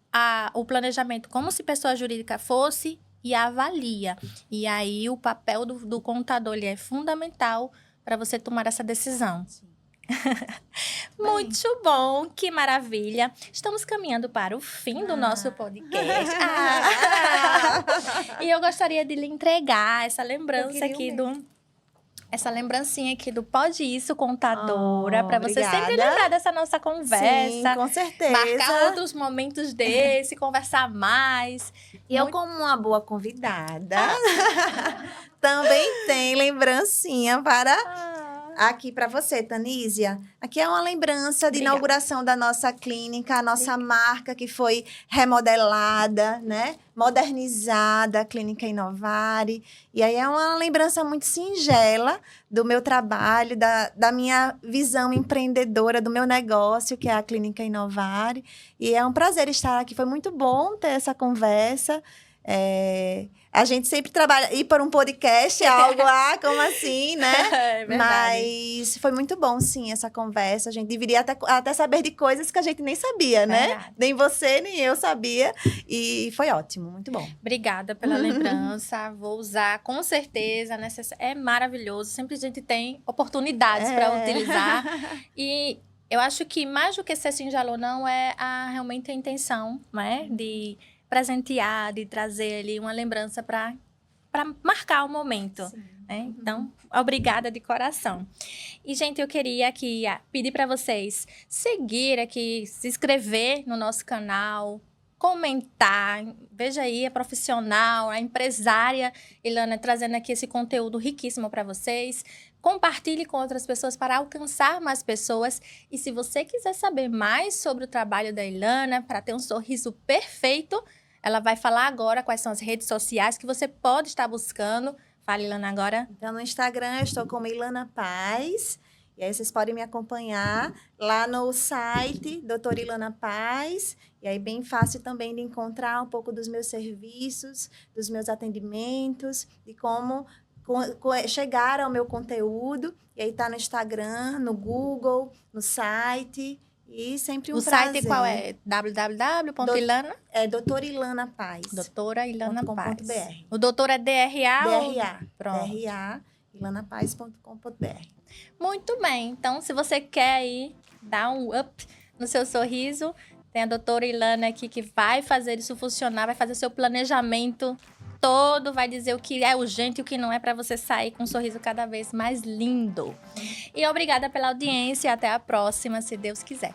o planejamento como se pessoa jurídica fosse e avalia. E aí, o papel do contador ele é fundamental para você tomar essa decisão. Sim. Muito bom, que maravilha. Estamos caminhando para o fim do nosso podcast. E eu gostaria de lhe entregar essa lembrança aqui essa lembrancinha aqui do Pode Isso, contadora, para você sempre lembrar dessa nossa conversa. Sim, com certeza. Marcar outros momentos desse, conversar mais. E eu, como uma boa convidada, também tem lembrancinha aqui para você, Tanísia. Aqui é uma lembrança de inauguração da nossa clínica, a nossa marca que foi remodelada, né? Modernizada, a Clínica Inovare. E aí é uma lembrança muito singela do meu trabalho, da minha visão empreendedora, do meu negócio, que é a Clínica Inovare. E é um prazer estar aqui. Foi muito bom ter essa conversa. A gente sempre trabalha, ir para um podcast é algo, como assim, né? É verdade. Mas foi muito bom, sim, essa conversa. A gente deveria até saber de coisas que a gente nem sabia, né? Verdade. Nem você, nem eu sabia. E foi ótimo, muito bom. Obrigada pela lembrança. Vou usar com certeza. É maravilhoso. Sempre a gente tem oportunidades para utilizar. E eu acho que mais do que ser singelo ou não, realmente a intenção, né? De presentear, de trazer ali uma lembrança para marcar o momento. Né? Então, obrigada de coração. E, gente, eu queria aqui pedir para vocês seguir aqui, se inscrever no nosso canal, comentar. Veja aí a profissional, a empresária Ilana trazendo aqui esse conteúdo riquíssimo para vocês. Compartilhe com outras pessoas para alcançar mais pessoas. E se você quiser saber mais sobre o trabalho da Ilana, para ter um sorriso perfeito, ela vai falar agora quais são as redes sociais que você pode estar buscando. Fala, Ilana, agora. Então, no Instagram, eu estou como Ilana Paz. E aí, vocês podem me acompanhar lá no site, Doutora Ilana Paz. E aí, bem fácil também de encontrar um pouco dos meus serviços, dos meus atendimentos, de como chegar ao meu conteúdo. E aí, tá no Instagram, no Google, no site. E sempre um prazer. O site qual é? www.ilana? É Doutora Ilana Paz. Doutora Ilana Paz. .br. O doutor é DRA? DRA. Pronto. DRA, ilanapaz.com.br. Muito bem. Então, se você quer aí dar um up no seu sorriso, tem a doutora Ilana aqui que vai fazer isso funcionar, vai fazer seu planejamento todo, vai dizer o que é urgente e o que não é para você sair com um sorriso cada vez mais lindo. E obrigada pela audiência e até a próxima, se Deus quiser.